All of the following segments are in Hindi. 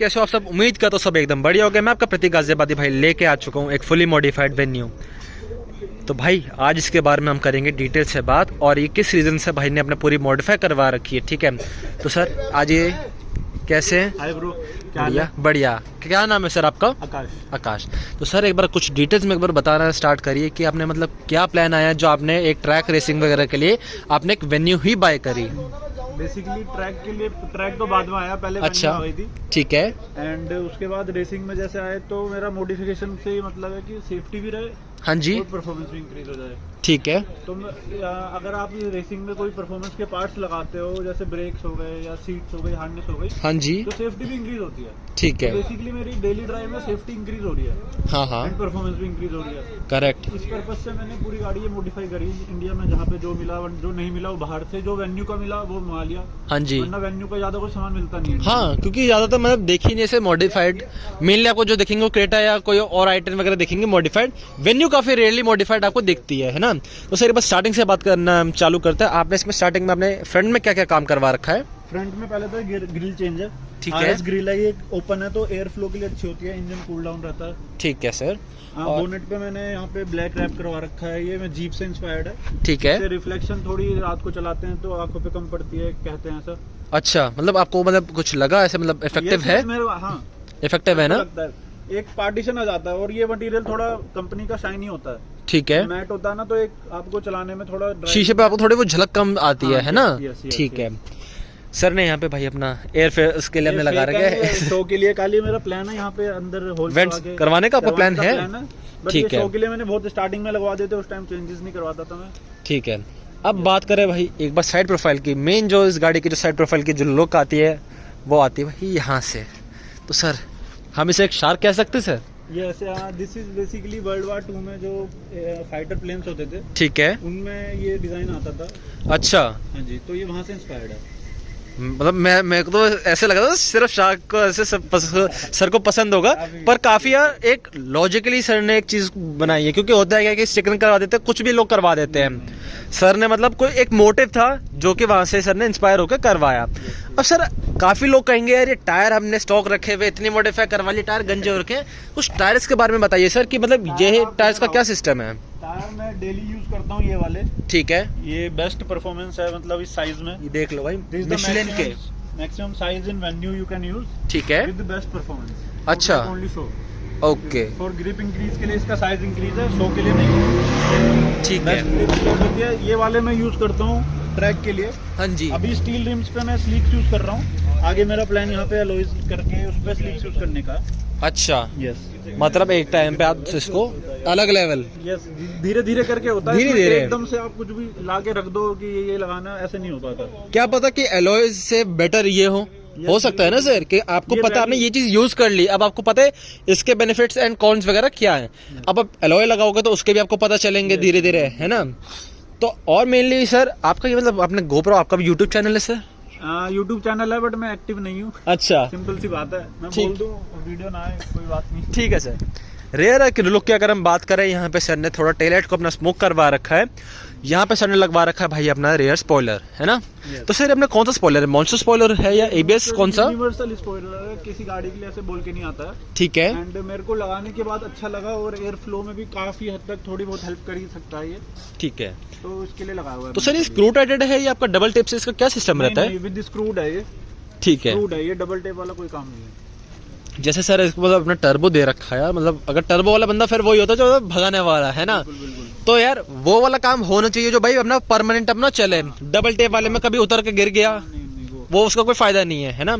कैसे हो आप सब? उम्मीद करता हूँ सब एकदम बढ़िया हो गया। मैं आपका प्रतीक गाजियाबादी भाई लेके आ चुका हूँ एक फुली मॉडिफाइड वेन्यू। तो भाई आज इसके बारे में हम करेंगे डिटेल से बात, और ये किस रीज़न से भाई ने अपने पूरी मॉडिफाई करवा रखी है। ठीक है, तो सर आज ये कैसे हैं? हाय ब्रो, क्या बढ़िया बढ़िया। क्या नाम है सर आपका? आकाश। आकाश। तो सर एक बार कुछ डिटेल्स में एक बार बताना स्टार्ट करिए कि आपने मतलब क्या प्लान आया जो आपने एक ट्रैक रेसिंग वगैरह के लिए आपने एक वेन्यू ही बाय करी। बेसिकली ट्रैक के लिए, ट्रैक तो बाद में आया, पहले अच्छा, आ गई थी। ठीक है। एंड उसके बाद रेसिंग में जैसे आए तो मेरा मॉडिफिकेशन से ही मतलब है कि सेफ्टी भी रहे, हाँ जी, और परफॉर्मेंस भी इंक्रीज हो जाए। ठीक है। तो अगर आप रेसिंग में कोई परफॉर्मेंस के पार्ट्स लगाते हो, जैसे ब्रेक्स हो गए या सीट्स हो गई, हार्नेस हो गई, हाँ जी, तो सेफ्टी भी इंक्रीज होती है। ठीक है। बेसिकली मेरी डेली ड्राइव में सेफ्टी इंक्रीज हो रही है, हाँ हाँ, एंड परफॉर्मेंस भी इंक्रीज हो रही है। करेक्ट। इस पर्पज से मैंने पूरी गाड़ी ये मॉडिफाई करी इंडिया में, जहाँ पे जो मिला, जो नहीं मिला वो बाहर से, जो वेन्यू का मिला वो मंगा लिया। हाँ जी, वरना वेन्यू का ज्यादा कोई सामान मिलता नहीं है। हाँ, क्योंकि ज़्यादातर मतलब देखी नहीं ऐसे मॉडिफाइड, मेनली आपको जो देखेंगे वो क्रेटा या कोई और आई-10 वगैरह देखेंगे मॉडिफाइड। वेन्यू काफ़ी रेयरली मॉडिफाइड आपको दिखती है ना। तो सर बस स्टार्टिंग से बात करना हम चालू करते हैं। आपने इसमें स्टार्टिंग में अपने फ्रंट में क्या क्या काम करवा रखा है? फ्रंट में पहले तो ग्रिल चेंज है, ठीक है। ग्रिल है, ये ओपन है तो एयर फ्लो के लिए अच्छी होती है, इंजन कूल डाउन रहता है। ठीक है सर। और बोनेट पे मैंने यहाँ पे ब्लैक रैप करवा रखा है, ये मैं जीप से इंस्पायर्ड है। ठीक है। रिफ्लेक्शन थोड़ी रात को चलाते हैं तो आंखों पे कम पड़ती है, कहते हैं ऐसा। अच्छा, मतलब आपको मतलब कुछ लगा ऐसे, मतलब इफेक्टिव है? हाँ, इफेक्टिव है ना? लगता है। एक पार्टीशन आ जाता है, और ये मटेरियल थोड़ा कंपनी का शाइनी होता है। ठीक है। मैट होता है ना, तो एक आपको चलाने में थोड़ा शीशे पे आपको थोड़ी वो झलक कम आती हाँ, है ना? yes, ठीक है। सर ने यहाँ पे भाई अपना एयर फेयर उसके लिए हमने लगा रखा है शो के लिए। काली मेरा प्लान है यहाँ पे अंदर होल करवाने का आपका प्लान है? ठीक है। शो के लिए मैंने बहुत स्टार्टिंग में लगवा देते, उस टाइम चेंजेस नहीं करवाता था मैं। ठीक है। अब बात करें भाई एक बार साइड प्रोफाइल की। मेन जो इस गाड़ी की जो साइड प्रोफाइल की जो लुक आती है वो आती है भाई यहाँ से। तो सर हम इसे एक शार्क कह सकते हैं sir? This is basically world war 2 में जो फाइटर प्लेन्स होते थे, ठीक है, उनमें ये डिजाइन आता था। अच्छा, हाँ जी, तो ये वहाँ से इंस्पायर्ड है। मतलब मेरे को तो ऐसे लगा था सिर्फ शार्क को ऐसे सर को पसंद होगा, पर काफी यार एक लॉजिकली सर ने एक चीज बनाई है। क्योंकि होता है क्या कि स्टिकरिंग करवा देते हैं, कुछ भी लोग करवा देते हैं। सर ने मतलब कोई एक मोटिव था जो कि वहां से सर ने इंस्पायर होकर करवाया। अब सर काफी लोग कहेंगे यार ये टायर हमने स्टॉक रखे हुए, इतनी मॉडिफाई करवा ली, टायर गंजे हो रखे हैं। कुछ टायर्स के बारे में बताइए सर कि मतलब ये टायर्स का क्या सिस्टम है? टायर मैं डेली यूज करता हूँ ये वाले। ठीक है। ये बेस्ट परफॉर्मेंस है, मतलब इस साइज में। ये देख लो भाई, मिशेलिन के maximum size in venue you can use. ठीक है, विद बेस्ट परफॉर्मेंस। अच्छा, only show. Okay. For grip increase के लिए इसका साइज इंक्रीज है, शो के लिए नहीं। ठीक है। ये वाले मैं यूज करता हूँ ट्रैक के लिए। हाँ जी। अभी स्टील रिम्स पे मैं स्लीक्स यूज कर रहा हूँ। आगे मेरा प्लान यहाँ पे अलॉयज करके उस पे स्लीक्स यूज करने का। अच्छा, यस। मतलब एक टाइम पे आप इसको अलग लेवल, यस, धीरे धीरे करके होता है। धीरे धीरे एकदम से आप कुछ भी ला के रख दो कि ये लगाना, ऐसे नहीं हो पाता। क्या पता कि एलॉयज से बेटर ये हो सकता है ना सर, कि आपको पता, आपने ये चीज यूज कर ली, अब आपको पता है इसके बेनिफिट्स एंड कॉन्स वगैरह क्या है। अब आप एलॉय लगाओगे तो उसके भी आपको पता चलेंगे धीरे धीरे, है ना? तो और मेनली सर आपका ये मतलब आपने गोप्रो, आपका भी यूट्यूब चैनल है सर? यूट्यूब चैनल है, बट मैं एक्टिव नहीं हूँ। अच्छा, सिंपल सी बात है, मैं बोल दूं वीडियो ना आए कोई बात नहीं। ठीक है सर। रेयर है कि लुक की अगर हम बात करें, यहाँ पे सर ने थोड़ा टेललाइट को अपना स्मोक करवा रखा है। यहाँ पे सर ने लगवा रखा है भाई अपना रेयर स्पॉइलर, है ना? तो सर अपने कौन सा स्पॉइलर है? मॉन्स्टर स्पॉइलर है या एबीएस, कौन सा? यूनिवर्सल स्पॉइलर है, किसी गाड़ी के लिए ऐसे बोल के नहीं आता है। ठीक है। एंड मेरे को लगाने के बाद अच्छा लगा, और एयर फ्लो में भी काफी हद तक थोड़ी बहुत हेल्प कर ही सकता है ये। ठीक है, तो इसके लिए लगाया हुआ है। तो सर ये स्क्रू टाइटेड है या आपका डबल टेप से इसका क्या सिस्टम रहता है? विद स्क्रूड है ये। ठीक है, स्क्रूड है ये, डबल टेप वाला कोई काम नहीं है। जैसे सर इसको मतलब अपना टर्बो दे रखा है, मतलब अगर टर्बो वाला बंदा फिर वही होता है जो भगाने वाला है ना। बिल्कुल। तो यार वो वाला काम होना चाहिए जो भाई अपना परमानेंट अपना चले। डबल टेप वाले में कभी उतर के गिर गया, नहीं, वो उसका कोई फायदा नहीं है ना?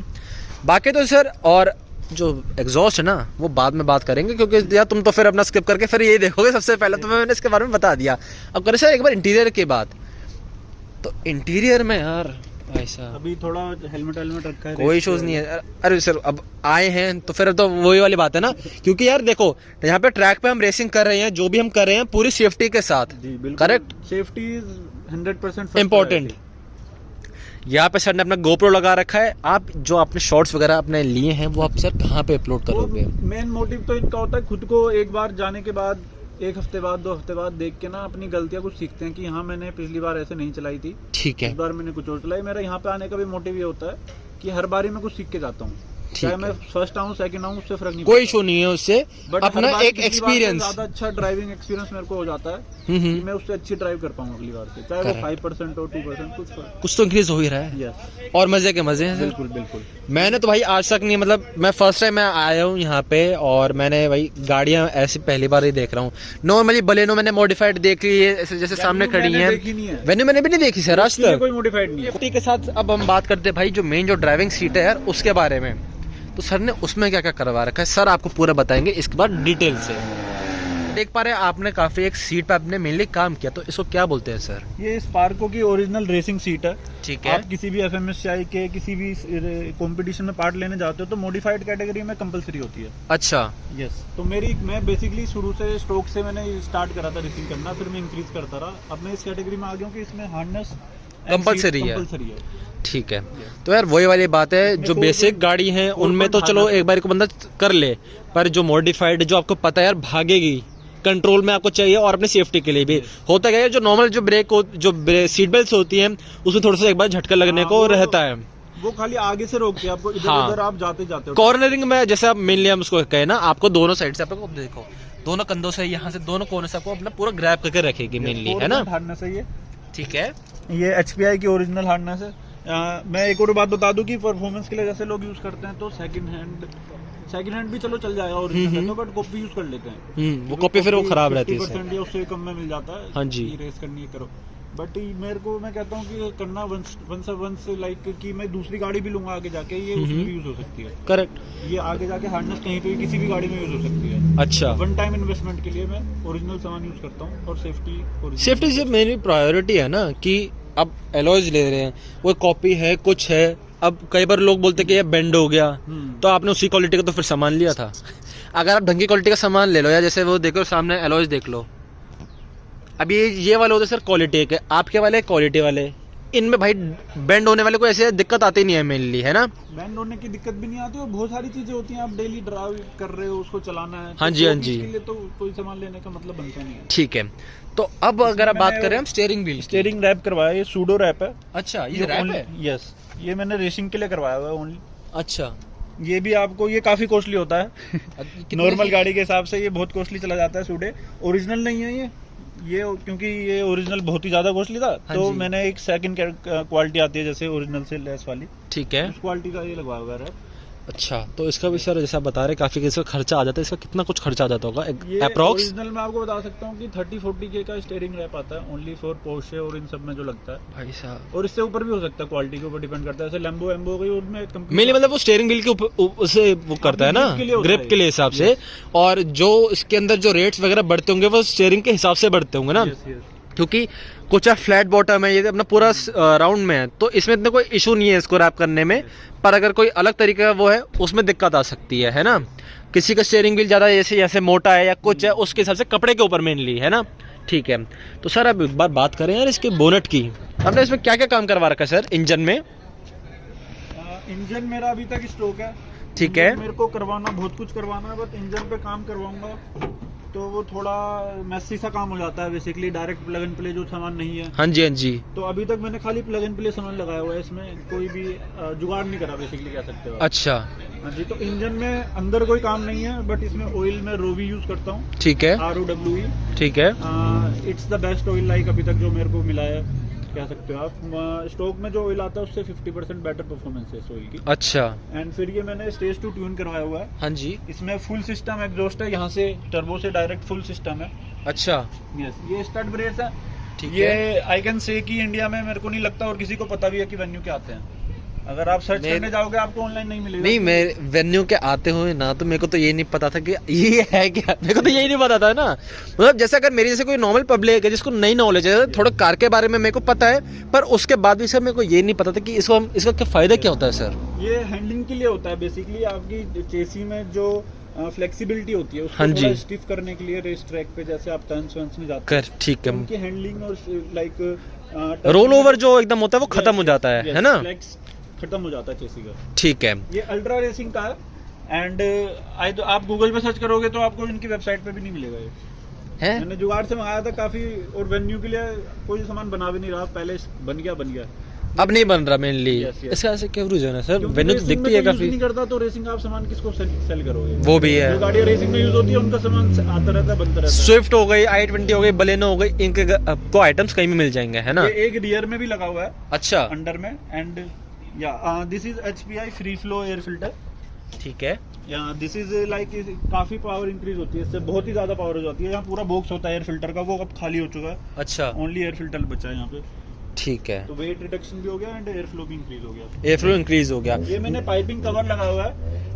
बाकी तो सर, और जो एग्जॉस्ट है ना वो बाद में बात करेंगे, क्योंकि यार तुम तो फिर अपना स्किप करके फिर यही देखोगे। सबसे पहले तो मैंने इसके बारे में बता दिया। अब करें सर एक बार इंटीरियर की बात। तो इंटीरियर में यार ऐसा अभी थोड़ा हेलमेट रखा है, कोई इश्यूज नहीं है। अरे सर अब आए हैं तो फिर तो वही वाली बात है ना, क्योंकि यार देखो यहाँ पे ट्रैक पे हम रेसिंग कर रहे हैं, जो भी हम कर रहे हैं पूरी सेफ्टी के साथ। Correct, safety is 100% important. यहाँ पे सर ने अपना गोप्रो लगा रखा है। आप जो आपने शॉर्ट्स वगैरह अपने लिए हैं वो आप सर कहाँ पे अपलोड करोगे? मेन मोटिव तो इनका होता है खुद को एक बार जाने के बाद, एक हफ्ते बाद, 2 हफ्ते बाद देख के ना अपनी गलतियां कुछ सीखते हैं कि हाँ मैंने पिछली बार ऐसे नहीं चलाई थी, ठीक है। इस बार मैंने कुछ और चलाई। मेरा यहाँ पे आने का भी मोटिव ये होता है कि हर बारी मैं कुछ सीख के जाता हूँ। चाहे मैं फर्स्ट आऊँ सेकंड आऊँ, उससे फर्क नहीं कोई इशू नहीं है उससे, But अपना हर बार एक पिछली बार से एक्सपीरियंस। ज्यादा अच्छा ड्राइविंग एक्सपीरियंस मेरे को हो जाता है कि मैं उससे अच्छी ड्राइव कर पाऊँ अगली बार से, चाहे वो Correct. 5% हो 2% कुछ तो इंक्रीज हो ही रहा है। यस, और मजे के मजे हैं सर। बिल्कुल बिल्कुल। मैंने तो भाई आज तक नहीं, मतलब मैं फर्स्ट टाइम मैं आया हूँ यहाँ पे, और मैंने भाई गाड़ियाँ ऐसी पहली बार ही देख रहा हूँ। नॉर्मली बलेनो मैंने मॉडिफाइड देख ली है, जैसे सामने खड़ी है। देखी नहीं है, वेन्यू मैंने भी नहीं देखी सर आज इसलिए तक। कोई मॉडिफाइड नहीं है। सेफ्टी के साथ अब हम बात करते हैं भाई, जो मेन जो ड्राइविंग सीट है यार उसके बारे में। तो सर ने उसमें क्या क्या करवा रखा है, सर आपको पूरा बताएंगे इसके बाद डिटेल से। देख पा रहे हैं आपने काफी एक सीट पे आपने मेनली काम किया, तो इसको क्या बोलते हैं सर? ये स्पार्को की ओरिजिनल रेसिंग सीट है। ठीक है। आप किसी भी एफएमएससीआई के किसी भी कंपटीशन में पार्ट लेने जाते हो तो मॉडिफाइड कैटेगरी में कंपलसरी होती है। अच्छा। यस, तो मैं बेसिकली शुरू से स्ट्रोक से मैंने स्टार्ट करा था रेसिंग करना, फिर मैं इंक्रीज करता रहा। अब मैं इस कैटेगरी में आ गया हूँ कि इसमें हार्नेस कंपलसरी है। कंपलसरी है। ठीक है। तो यार वही वाली बात है, जो बेसिक गाड़ी है उनमें तो चलो एक बार को बंदा कर ले, पर जो मॉडिफाइड जो आपको पता है यार भागेगी, कंट्रोल में आपको चाहिए, और अपनी सेफ्टी के लिए भी होता क्या है, जो नॉर्मल जो जो सीट बेल्ट होती है उसमें थोड़ा सा एक बार झटका लगने को रहता है। वो खाली आगे से रोकती है आपको, इधर उधर आप जाते जाते हो। कॉर्नरिंग में जैसे आप मेनली हम उसको कहे ना, आपको दोनों साइड से आपको देखो, दोनों कंधों से यहाँ से दोनों कोने से आपको अपना पूरा ग्रैब करके रखेगी मेनली, है ना? हार्नेस है ये। ठीक है। ये HPI की ओरिजिनल हार्नेस है। मैं एक और बात बता दूं कि परफॉर्मेंस के लिए जैसे लोग यूज करते हैं तो सेकंड हैंड भी चलो चल जाएगा ओरिजिनल तो, बट कॉपी यूज कर लेते हैं। वो कॉपी फिर वो खराब रहती है 50% या उससे कम में मिल जाता है। हाँ जी। रेस करनी है करो, बट मैं कहता हूँ कि करना वंस लाइक कि मैं दूसरी गाड़ी भी लूंगा आगे जाके, ये उसमें भी यूज हो सकती है। करेक्ट। ये आगे जाके हार्नेस कहीं पे भी किसी भी गाड़ी में यूज हो सकती है। अच्छा। वन टाइम इन्वेस्टमेंट के लिए मैं ओरिजिनल सामान यूज करता हूँ, और सेफ्टी से मेरी प्रायोरिटी है ना, कि अब एलॉयज ले रहे हैं, वो कॉपी है कुछ है। अब कई बार लोग बोलते हैं कि ये बेंड हो गया, तो आपने उसी क्वालिटी का तो फिर सामान लिया था। अगर आप ढंग की क्वालिटी का सामान ले लो, या जैसे वो देखो सामने एलॉयज देख लो, अब ये वाले होते सर क्वालिटी के, आपके वाले क्वालिटी वाले, इनमें भाई बेंड होने वाले को ऐसे दिक्कत आती नहीं है मेनली, है ना? बेंड होने की दिक्कत भी नहीं आती, और बहुत सारी चीजें होती हैं, आप डेली ड्राइव कर रहे हो, उसको चलाना है। हाँ जी, हाँ जी। इसके लिए तो कोई सामान लेने का मतलब बनता नहीं है। ठीक है। तो अब अगर आप बात करें हम स्टीयरिंग व्हील, स्टीयरिंग रैप करवाया, ये सूडो रैप है। अच्छा, ये रैप है? यस, ये मैंने रेसिंग के लिए करवाया हुआ है ओनली। अच्छा। ये भी आपको, ये काफी कॉस्टली होता है नॉर्मल गाड़ी के हिसाब से ये बहुत कॉस्टली चला जाता है। सूडे ओरिजिनल नहीं है ये क्योंकि ये ओरिजिनल बहुत ही ज्यादा कॉस्टली था, तो मैंने एक सेकंड क्वालिटी आती है जैसे ओरिजिनल से लेस वाली, ठीक है, उस क्वालिटी का ये लगवाया हुआ है। अच्छा, तो इसका भी सर जैसा बता रहे काफी इसका खर्चा आ जाता है, इसका कितना कुछ खर्चा आ जाता होगा ये अप्रॉक्स? ओरिजिनल में आपको बता सकता हूँ कि 30-40K का स्टीयरिंग रैप आता है ओनली फॉर पोर्शे और इन सब में जो लगता है भाई साहब। और इससे ऊपर भी हो सकता है, क्वालिटी के ऊपर डिपेंड करता है। जैसे लैम्बो एम्बो गई उनमें मेनली मतलब वो स्टीयरिंग व्हील के ऊपर से वो करता है ना, ग्रिप के लिए हिसाब से, और जो इसके अंदर जो रेट्स वगैरह बढ़ते होंगे वो स्टीयरिंग के हिसाब से बढ़ते होंगे ना, क्योंकि कुछ फ्लैट बॉटम है, ये अपना पूरा राउंड में है, तो इसमें इतना कोई इशू नहीं है इसको रैप करने में। पर अगर कोई अलग तरीके का वो है उसमें दिक्कत आ सकती है ना? किसी का स्टीयरिंग व्हील ज़्यादा जैसे मोटा है या कुछ है, उसके हिसाब से कपड़े के ऊपर मेनली, है ना? ठीक है। तो सर अब एक बार बात करें यार इसके बोनट की, आपने इसमें क्या क्या काम करवा रखा है सर इंजन में? इंजन मेरा अभी तक स्टॉक है, ठीक है। मेरे को करवाना बहुत कुछ करवाना है, बट इंजन पे काम करवाऊंगा तो वो थोड़ा मैसी सा काम हो जाता है basically, direct plug and play जो सामान नहीं है। हाँ जी, हाँ जी। तो अभी तक मैंने खाली प्लग एंड प्ले सामान लगाया हुआ है, इसमें कोई भी जुगाड़ नहीं करा बेसिकली, कह सकते हो। अच्छा। हाँ जी, तो इंजन में अंदर कोई काम नहीं है, बट इसमें ऑयल में रोवी यूज करता हूँ, ठीक है, ROWE, ठीक है। It's the best oil like अभी तक जो मेरे को मिला है, कह सकते हो आप। स्टॉक में जो ऑयल आता है उससे 50% बेटर परफॉर्मेंस है इस ऑयल की। अच्छा। एंड फिर ये मैंने स्टेज 2 ट्यून करवाया हुआ है। हाँ जी। इसमें फुल सिस्टम एग्जॉस्ट है, यहाँ से टर्बो से डायरेक्ट फुल सिस्टम है। अच्छा। यस, ये स्टड ब्रेस है, ठीक ये है। आई कैन से कि इंडिया में मेरे को नहीं लगता और किसी को पता भी है कि वेन्यू के आते हैं। अगर आप सर्च करने जाओगे आपको ऑनलाइन नहीं मिलेगा। नहीं, मैं वेन्यू के आते हुए ना, तो मेरे को तो ये नहीं पता था कि ये है क्या, मेरे को तो यही नहीं पता था ना। मतलब जैसे अगर मेरी जैसे कोई नॉर्मल पब्लिक है जिसको नई नॉलेज है, थोड़ा कार के बारे में मेरे को पता है, पर उसके बाद भी सर मेरे को ये नहीं पता था कि इसका क्या फायदा क्या होता है सर? ये हैंडलिंग के लिए होता है बेसिकली, आपकी चेसी में जो फ्लेक्सिबिलिटी होती है हाँ उसको जी, स्टिफ करने के लिए रेस ट्रैक पे जैसे आप टर्न्स वंस में जाते कर, ठीक है, उनकी हैंडलिंग और लाइक रोल ओवर जो एकदम होता है वो खत्म हो जाता है ना? खत्म हो जाता है चेसी का। ठीक है। ये अल्ट्रा रेसिंग का है, एंड आप गूगल पे सर्च करोगे तो आपको इनकी वेबसाइट पे भी नहीं मिलेगा ये है? मैंने जुगाड़ से मंगाया था काफी, और वेन्यू के लिए कोई सामान बना भी नहीं रहा, पहले बन गया। अब नहीं बन रहा मेनली। Yes, yes. इसका ऐसे क्या रीजन है सर? क्योंकि वेन्यू तो racing दिखती में है कोई use काफी। नहीं करता तो रेसिंग आप सामान किसको सेल करोगे? वो भी है। जो गाड़ियाँ रेसिंग में यूज होती है उनका सामान आता रहता है, बनता रहता है। स्विफ्ट हो गई, i20 हो गई, बलेनो हो गई, इनके आपको आइटम्स कहीं भी मिल जाएंगे, है ना? ये एक रियर में भी लगा हुआ है अच्छा, अंडर में। एंड या this is HPI free flow air filter. ठीक है। या दिस इज लाइक काफी पावर इंक्रीज होती है, इससे बहुत ही ज्यादा पावर हो जाती है। यहाँ पूरा बॉक्स होता है एयर फिल्टर का, वो अब खाली हो चुका है, अच्छा, ओनली एयर फिल्टर बचा है यहाँ पे। ठीक है। तो वेट रिडक्शन भी हो गया एंड एयर फ्लो भी इंक्रीज हो गया। एयर फ्लो इंक्रीज हो गया। ये मैंने पाइपिंग कवर लगा हुआ है,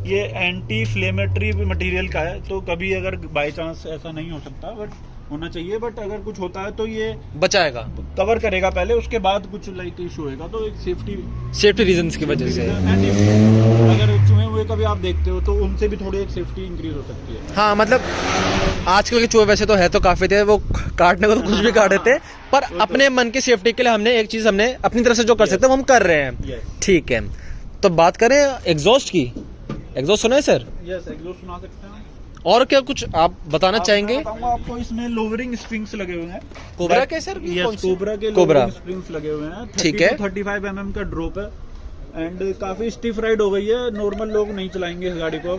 ये एंटी इन्फ्लेमेटरी मटेरियल का है, तो कभी अगर बाय चांस ऐसा नहीं हो सकता बट होना चाहिए, बट अगर कुछ होता है तो ये बचाएगा, कवर करेगा पहले, उसके बाद कुछ लाइक इशू होएगा तो एक सेफ्टी रीजंस की वजह से। अगर चूहे हुए कभी आप देखते हो तो उनसे भी थोड़ी एक सेफ्टी इंक्रीज हो सकती है। हाँ, मतलब आजकल के चूहे वैसे तो है तो काफी थे, वो काटने को तो कुछ भी काट देते हैं, पर अपने मन की सेफ्टी के लिए हमने एक चीज हमने अपनी तरफ से जो कर सकते हैं वो हम कर रहे हैं। Yes. ठीक है, तो बात करें एग्जॉस्ट की। एग्जॉस्ट सुना है सर? यस, एग्जॉस्ट सुना सकते हैं। और क्या कुछ आप बताना चाहेंगे? मैं बताऊंगा आपको, इसमें लोवरिंग स्प्रिंग्स लगे हुए हैं। कोबरा के सर? यस, कोबरा के कोबरा लोवरिंग स्प्रिंग्स लगे हुए हैं। ठीक है। 35 mm का ड्रॉप है एंड काफी स्टिफ राइड हो गई है, नॉर्मल लोग नहीं चलाएंगे इस गाड़ी को।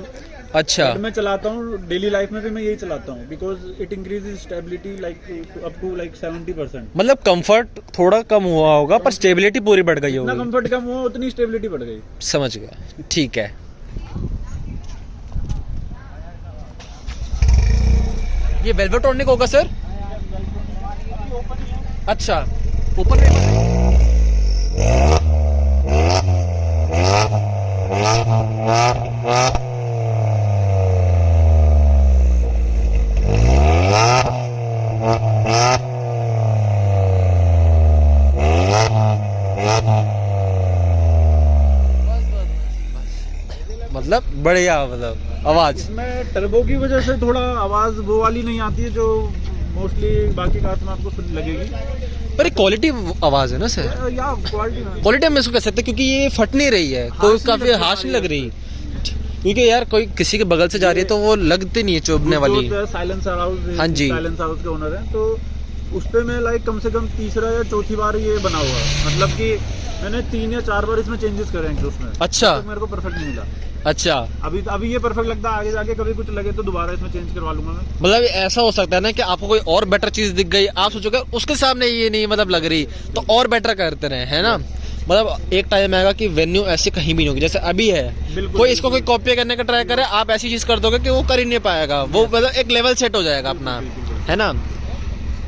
अच्छा, मैं चलाता हूँ डेली लाइफ में भी, मैं यही चलाता हूँ because it increases stability like up to like 70%। मतलब कंफर्ट थोड़ा कम हुआ होगा पर स्टेबिलिटी पूरी बढ़ गई जितना होगी। कंफर्ट कम हुआ उतनी स्टेबिलिटी बढ़ गई। समझ गया, ठीक है। ये वेलवेट्रॉनिक होगा सर? अच्छा, ऊपर मतलब बढ़िया, मतलब आवाज इसमें टर्बो की वजह से थोड़ा आवाज वो वाली नहीं आती है जो मोस्टली बाकी कार्स में आपको सुन लगेगी। पर क्वालिटी आवाज है ना सर? या क्वालिटी क्वालिटी हम इसको कह सकते हैं क्योंकि ये फट नहीं रही है, कोई काफी हार्श नहीं लग रही, क्योंकि यार कोई किसी के बगल से जा रही है तो वो लगती नहीं है चुभने वाली। साइलेंसर हाउस, हाँ जी, साइलेंसर हाउस के ओनर है, तो उस पे मैं लाइक कम से कम तीसरा या चौथी बार ये बना हुआ है, मतलब कि मैंने 3 या 4 बार इसमें चेंजेस करे हैं उसमें। अच्छा, तो मेरे को परफेक्ट नहीं मिला। अच्छा, अभी ये परफेक्ट लगता है, आगे जाके कभी कुछ लगे तो दोबारा इसमें चेंज करवा लूंगा मैं। मतलब ऐसा हो सकता है ना कि आपको कोई और बेटर चीज दिख गई, आप सोचोगे उसके सामने ये नहीं मतलब लग रही तो और बेटर करते रहे, है ना? मतलब एक टाइम आएगा कि वेन्यू ऐसे कहीं भी नहीं होगी जैसे अभी है। कोई इसको कोई कॉपी करने का ट्राई करे, आप ऐसी चीज कर दोगे कि वो कर ही नहीं पाएगा, वो मतलब एक लेवल सेट हो जाएगा अपना, है ना?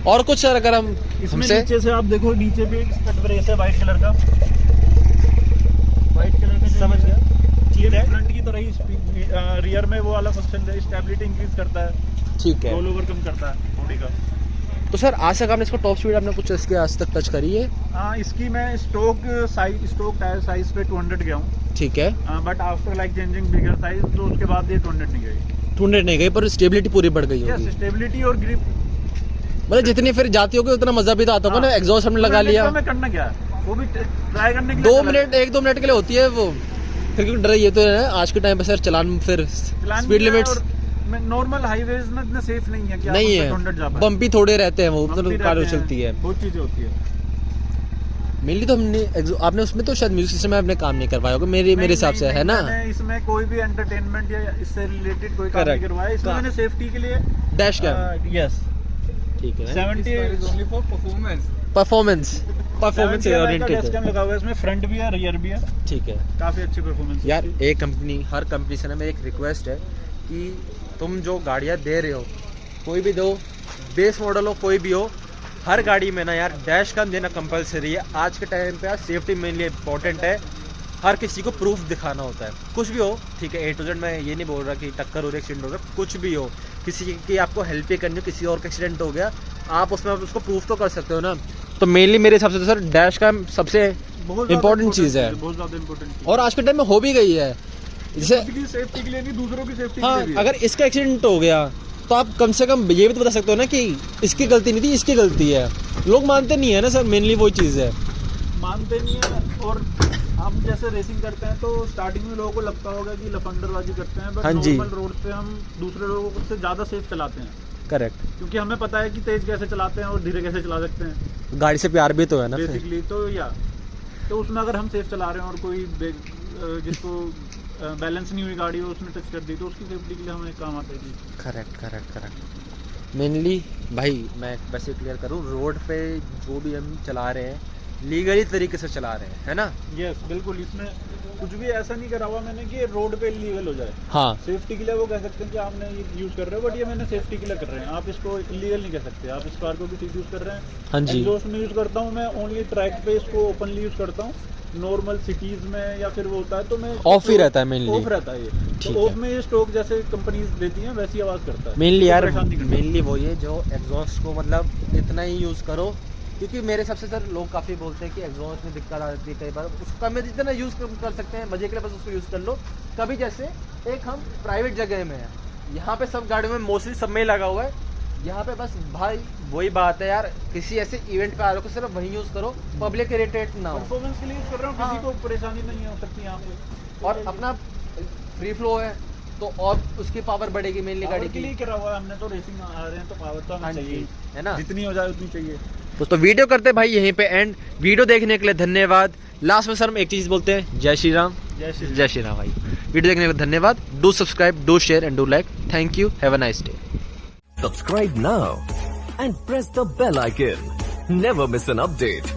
और कुछ सर अगर हम इसमें नीचे से आप देखो, नीचे भी एक स्कट ब्रेस है व्हाइट कलर का, व्हाइट कलर का, समझ गया? फ्रंट की तरह ही रियर में वो वाला फंक्शन है, स्टेबिलिटी इंक्रीज करता है, ठीक है, रोल ओवर कम करता है बॉडी का। तो सर आज तक आपने इसको टॉप स्पीड आपने कुछ इसके आज तक टच करी है? हाँ, इसकी मैं स्टॉक टायर साइज पे 200 गया हूँ, ठीक है, but after like changing bigger size तो उसके बाद ये 200 नहीं गई। 200 नहीं गई पर स्टेबिलिटी पूरी बढ़ गई होगी। स्टेबिलिटी और ग्रिप, मतलब जितनी फिर जाती होगी उतना मजा भी तो आता होगा ना। एग्जॉस्ट हमने लगा लिया, मैं करना क्या है, वो भी ट्राई करने के लिए 2 मिनट 1-2 मिनट के लिए होती है वो, फिर क्योंकि डर ये तो है आज के टाइम पे सर चलान फिर स्पीड लिमिट्स नॉर्मल हाईवेज में इतना सेफ नहीं है कि नहीं है, बम्पी थोड़े रहते हैं, वो मतलब कार चलती है, बहुत चीजें होती है। मेनली तो हमने आपने उसमें तो शायद म्यूजिक सिस्टम में आपने काम नहीं करवाया होगा मेरे हिसाब से, है ना? इसमें कोई भी एंटरटेनमेंट या इससे रिलेटेड कोई काम नहीं करवाया, इसमें मैंने सेफ्टी के लिए डैश कैम, यस, ठीक है, 70 परफॉर्मेंस से ओरिएंटेड डैश कैम लगा हुआ है, इसमें फ्रंट भी है रियर भी है, ठीक है, काफी अच्छी परफॉर्मेंस। यार एक कंपनी, हर कंपनी से ना मेरी एक रिक्वेस्ट है कि तुम जो गाड़ियाँ दे रहे हो, कोई भी दो, बेस मॉडल हो कोई भी हो, हर गाड़ी में ना यार डैश कैम देना कंपलसरी है। आज के टाइम पे यार सेफ्टी मेनली इम्पोर्टेंट है, हर किसी को प्रूफ दिखाना होता है, कुछ भी हो, ठीक है, A to Z। मैं ये नहीं बोल रहा कि टक्कर हो रही, एक्सीडेंट हो रहा, कुछ भी हो, किसी की आपको हेल्प ही करनी हो, किसी और का एक्सीडेंट हो गया, आप उसमें उसको प्रूफ तो कर सकते हो ना। तो मेनली मेरे हिसाब से तो सर डैश कैम सबसे इम्पोर्टेंट चीज़ है, बहुत ज़्यादा इम्पोर्टेंट, और आज के टाइम में हो भी गई है। जैसे सेफ्टी के लिए नहीं, दूसरों की सेफ्टी हाँ, के लिए भी। अगर इसका एक्सीडेंट हो गया तो आप कम से कम ये भी तो बता सकते हो ना कि इसकी गलती नहीं थी, इसकी गलती है। लोग मानते नहीं है ना सर, मेनली वही चीज़ है, मानते नहीं है। और हम जैसे रेसिंग करते हैं तो स्टार्टिंग में लोगों को लगता होगा कि लफंडरबाजी करते हैं, बट हाँ जी, नॉर्मल रोड पे हम दूसरे लोगों से ज़्यादा सेफ चलाते हैं, करेक्ट, क्योंकि हमें पता है कि तेज कैसे चलाते हैं और धीरे कैसे चला सकते हैं, गाड़ी से प्यार भी तो है ना बेसिकली। तो या तो उसमें अगर हम सेफ चला रहे हैं और कोई जिसको बैलेंस नहीं हुई गाड़ी हो उसने टच कर दी तो उसकी सेफ्टी के लिए हमें काम आता है जी। करेक्ट। मेनली भाई मैं वैसे क्लियर करूँ, रोड पे जो भी हम चला रहे हैं लीगली तरीके से चला रहे हैं, है ना? यस बिल्कुल, इसमें कुछ भी ऐसा नहीं करा हुआ मैंने कि रोड पे इलीगल हो जाए। हाँ सेफ्टी के लिए वो कह सकते हैं कि आपने ये यूज कर रहे हो, बट ये मैंने सेफ्टी के लिए कर रहे हैं, आप इसको इलीगल नहीं कह सकते। आप इस कार को भी ठीक यूज कर रहे हैं। हाँ जी। एग्जॉस्ट में यूज करता हूँ मैं, ओनली ट्रैक पे इसको ओपनली यूज करता हूँ। नॉर्मल सिटीज में या फिर वो होता है तो मैं ऑफ ही रहता है मेनली। ऑफ रहता है ये, ठीक तो है। ऑफ में ये स्टॉक जैसे कंपनीज देती हैं वैसी आवाज करता है मेनली तो यार, परेशान नहीं करता। मेनली वो ये जो एग्जॉस्ट को मतलब इतना ही यूज़ करो, क्योंकि मेरे सबसे सर लोग काफ़ी बोलते हैं कि एग्जॉस्ट में दिक्कत आ जाती है कई बार, उसको कम जितना यूज़ कर सकते हैं मजे के लिए बस उसको यूज़ कर लो। कभी जैसे एक हम प्राइवेट जगह में हैं, यहाँ पे सब गाड़ियों में मोस्टली सब में ही लगा हुआ है, यहाँ पे बस भाई वही बात है यार, किसी ऐसे इवेंट पे आ रहे हो सिर्फ वही यूज़ करो, पब्लिक इरिटेट ना हो। परफॉर्मेंस के लिए यूज कर रहा हूँ, हाँ। किसी को परेशानी नहीं हो सकती यहाँ पे। और अपना फ्री फ्लो है तो और उसकी पावर बढ़ेगी मेनली गाड़ी पावर के की। लिए करा हुआ है हमने, तो रेसिंग आ रहे हैं तो पावर तो हाँ हमें जी, चाहिए, है ना? जितनी हो जाए उतनी चाहिए। दोस्तों वीडियो करते हैं भाई यहीं पे एंड। वीडियो देखने के लिए धन्यवाद। लास्ट में सर हम एक चीज़ बोलते हैं, जय श्री राम। जय श्री राम भाई। वीडियो देखने के लिए धन्यवाद। Do subscribe, do share and do like. Thank you, have a nice day. Subscribe now and press the bell icon. Never miss an update.